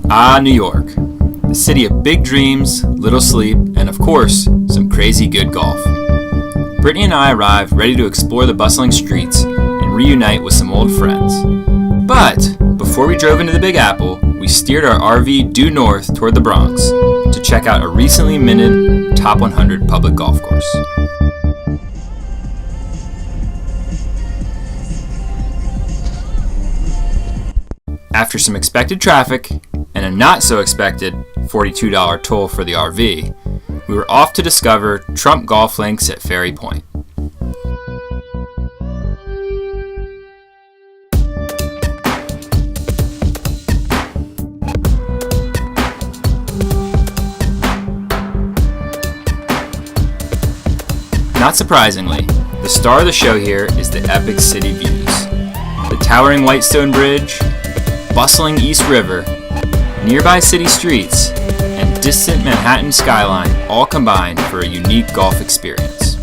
Ah, New York. The city of big dreams, little sleep, and of course, some crazy good golf. Brittany and I arrived ready to explore the bustling streets and reunite with some old friends. But before we drove into the Big Apple, we steered our RV due north toward the Bronx to check out a recently minted Top 100 public golf course. After some expected traffic and a not so expected $42 toll for the RV, we were off to discover Trump Golf Links at Ferry Point. Not surprisingly, the star of the show here is the epic city views. The towering Whitestone Bridge, bustling East River, nearby city streets, and distant Manhattan skyline all combined for a unique golf experience.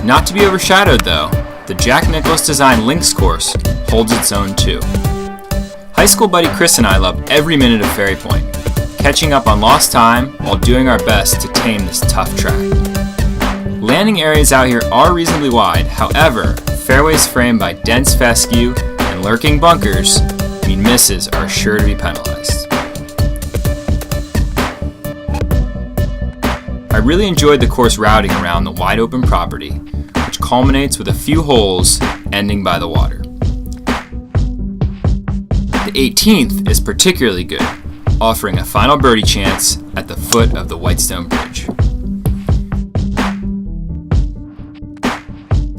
Not to be overshadowed though, the Jack Nicklaus designed links course holds its own too. High school buddy Chris and I loved every minute of Ferry Point, catching up on lost time while doing our best to tame this tough track. Landing areas out here are reasonably wide, however, fairways framed by dense fescue and lurking bunkers mean misses are sure to be penalized. I really enjoyed the course routing around the wide open property, which culminates with a few holes ending by the water. The 18th is particularly good, offering a final birdie chance at the foot of the Whitestone Bridge.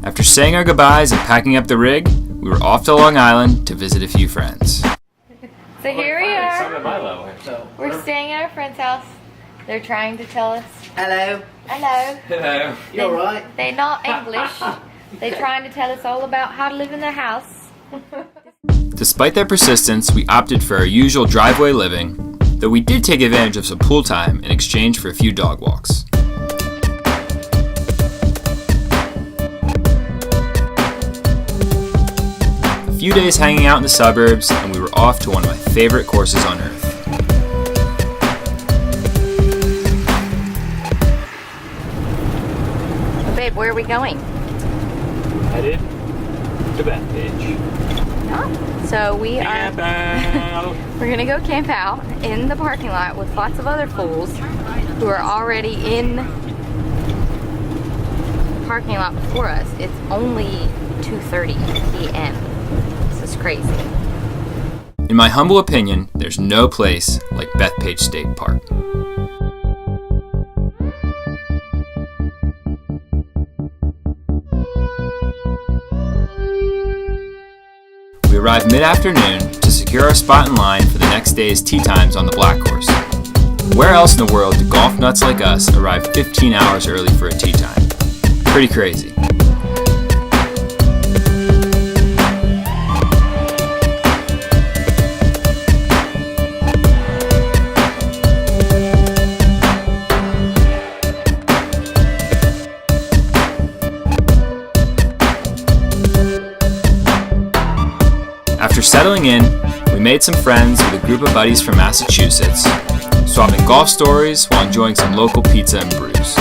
After saying our goodbyes and packing up the rig, we were off to Long Island to visit a few friends. So here we are. We're staying at our friend's house. They're trying to tell us. Hello. Hello. Hello. You alright? They're not English. They're trying to tell us all about how to live in their house. Despite their persistence, we opted for our usual driveway living, though we did take advantage of some pool time in exchange for a few dog walks. A few days hanging out in the suburbs, and we were off to one of my favorite courses on earth. Babe, where are we going? Headed to Bethpage. No. So we are. We're gonna go camp out in the parking lot with lots of other fools who are already in the parking lot before us. It's only 2:30 p.m. This is crazy. In my humble opinion, there's no place like Bethpage State Park. We arrived mid-afternoon to secure our spot in line for the next day's tee times on the Black Course. Where else in the world do golf nuts like us arrive 15 hours early for a tee time? Pretty crazy. After settling in, we made some friends with a group of buddies from Massachusetts, swapping golf stories while enjoying some local pizza and brews.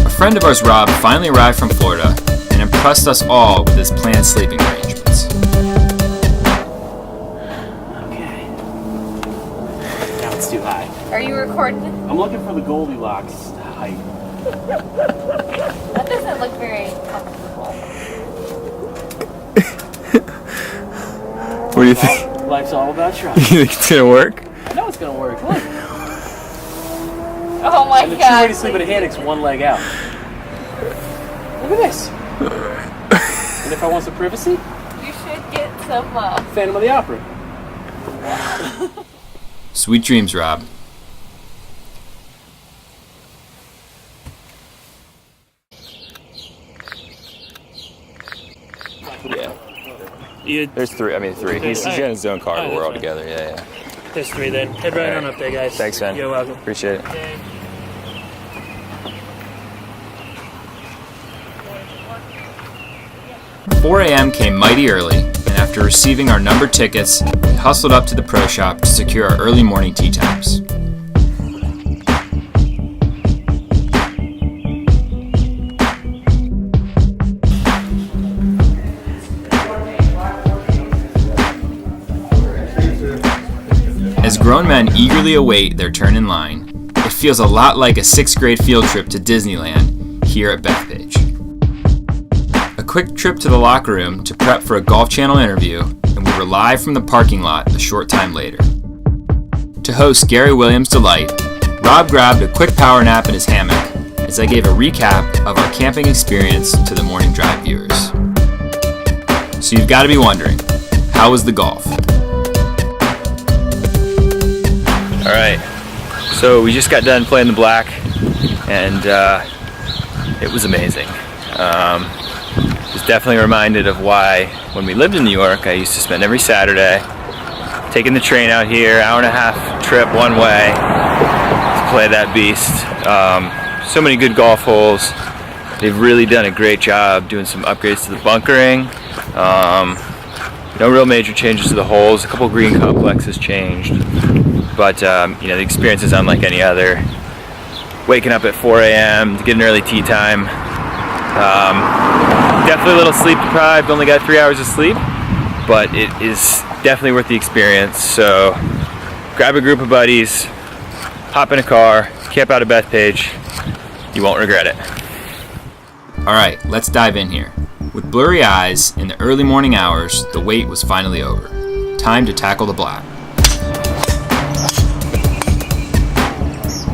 A friend of ours, Rob, finally arrived from Florida and impressed us all with his planned sleeping arrangements. Okay. Now it's too high. Are you recording? I'm looking for the Goldilocks height. That doesn't look very comfortable. What do you think? Life's all about trying. You think it's gonna work? I know it's gonna work. Look. Oh my And the god. true way to sleep in a hammock's one leg out. Look at this. And if I want some privacy, You should get some. Phantom of the Opera. Sweet dreams, Rob. Yeah. There's three. I mean, three. He's in his own car. Oh, We're all that's together. Yeah. There's three then. Head right on up there, guys. Thanks, man. You're welcome. Appreciate it. 4 a.m. came mighty early, and after receiving our numbered tickets, we hustled up to the pro shop to secure our early morning tee times. As grown men eagerly await their turn in line, it feels a lot like a 6th grade field trip to Disneyland here at Bethpage. A quick trip to the locker room to prep for a Golf Channel interview, and we were live from the parking lot a short time later. To host Gary Williams' delight, Rob grabbed a quick power nap in his hammock as I gave a recap of our camping experience to the Morning Drive viewers. So you've got to be wondering, how was the golf? All right, so we just got done playing the black, and it was amazing. Was definitely reminded of why, when we lived in New York, I used to spend every Saturday taking the train out here, hour and a half trip one way to play that beast. So many good golf holes. They've really done a great job doing some upgrades to the bunkering. No real major changes to the holes. A couple green complexes changed. But the experience is unlike any other. Waking up at 4 a.m. to get an early tee time. Definitely a little sleep deprived, only got 3 hours of sleep, but it is definitely worth the experience. So grab a group of buddies, hop in a car, camp out at Bethpage. You won't regret it. Alright, let's dive in here. With blurry eyes, in the early morning hours, the wait was finally over. Time to tackle the black.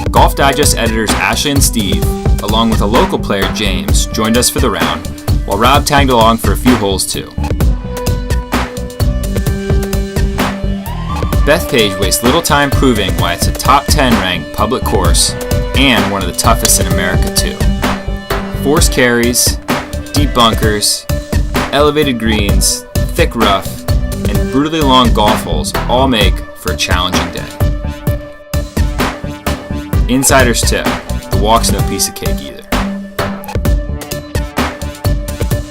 Golf Digest editors Ashley and Steve, along with a local player James, joined us for the round, while Rob tagged along for a few holes too. Bethpage wastes little time proving why it's a top 10 ranked public course and one of the toughest in America too. Forced carries, deep bunkers, elevated greens, thick rough, and brutally long golf holes all make for a challenging day. Insider's tip, the walk's no piece of cake either.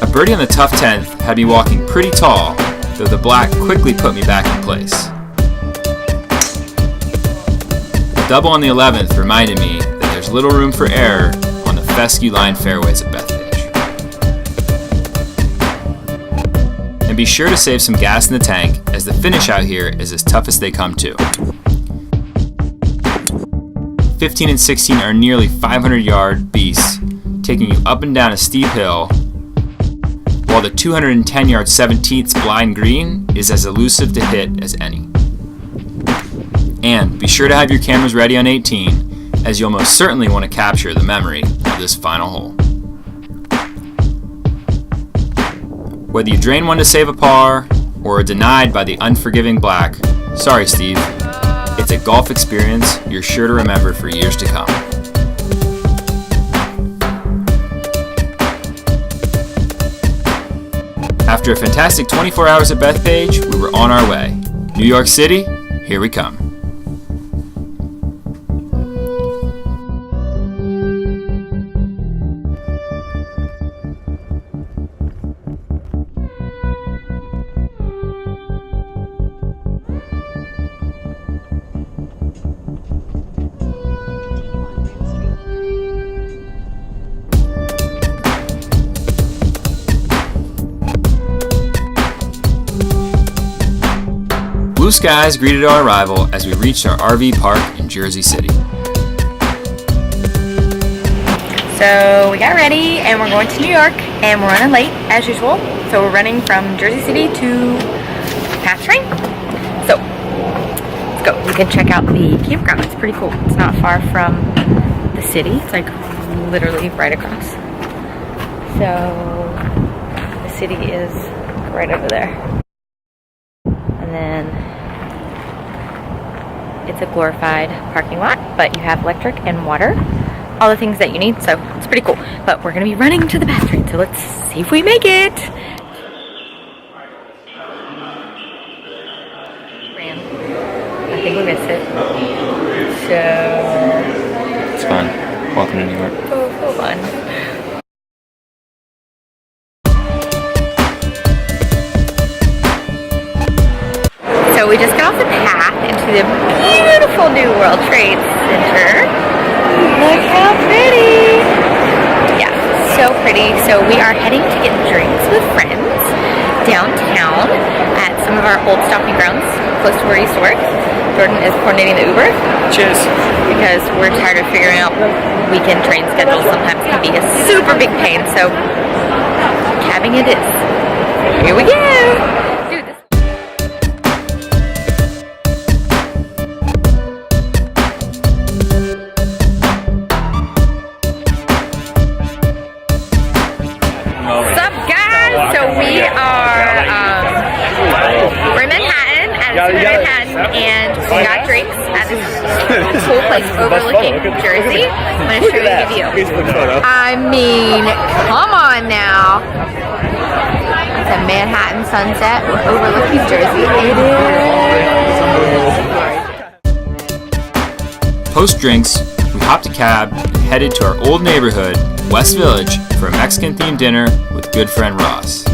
A birdie on the tough 10th had me walking pretty tall, though the black quickly put me back in place. A double on the 11th reminded me that there's little room for error on the fescue-lined fairways at Bethpage. And be sure to save some gas in the tank, as the finish out here is as tough as they come too. 15 and 16 are nearly 500-yard beasts, taking you up and down a steep hill, while the 210-yard 17th blind green is as elusive to hit as any. And be sure to have your cameras ready on 18, as you'll most certainly want to capture the memory of this final hole. Whether you drain one to save a par, or are denied by the unforgiving black, sorry Steve, it's a golf experience you're sure to remember for years to come. After a fantastic 24 hours at Bethpage, we were on our way. New York City, here we come. Blue skies greeted our arrival as we reached our RV park in Jersey City. So we got ready and we're going to New York and we're running late as usual. So we're running from Jersey City to Path Train. So let's go. We can check out the campground. It's pretty cool. It's not far from the city. It's like literally right across. So the city is right over there. And then it's a glorified parking lot, but you have electric and water, all the things that you need, so it's pretty cool. But we're gonna be running to the Path Train, so let's see if we make it. I think we missed it. So It's fun. Welcome to New York. so fun. beautiful new World Trade Center. Look how pretty. Yeah, so pretty. So we are heading to get drinks with friends downtown at some of our old stomping grounds close to where I used to work. Jordan is coordinating the Uber. Cheers. Because we're tired of figuring out weekend train schedules. Sometimes can be a super big pain. So cabbing it is. Here we go. Dude, this What's up, guys? So we are we're in Manhattan at Manhattan, and we got drinks at this cool place overlooking Jersey. I'm gonna show you the view. I mean, come on now. It's a Manhattan sunset. We're overlooking Jersey. It is. Post drinks, we hopped a cab and headed to our old neighborhood, West Village, for a Mexican-themed dinner with good friend Ross.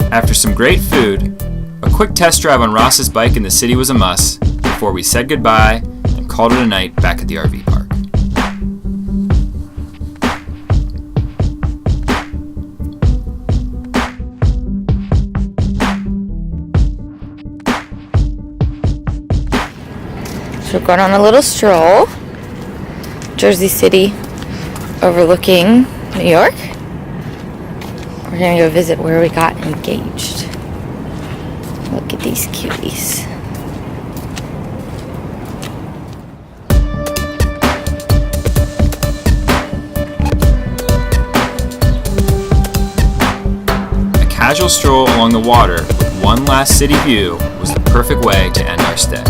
After some great food, a quick test drive on Ross's bike in the city was a must before we said goodbye and called it a night back at the RV park. So we're going on a little stroll. Jersey City overlooking New York. We're gonna go visit where we got engaged. Look at these cuties. A casual stroll along the water with one last city view was the perfect way to end our stay.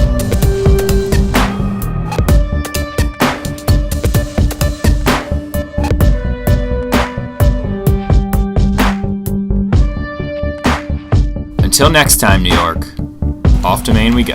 Until next time, New York, off to Maine we go.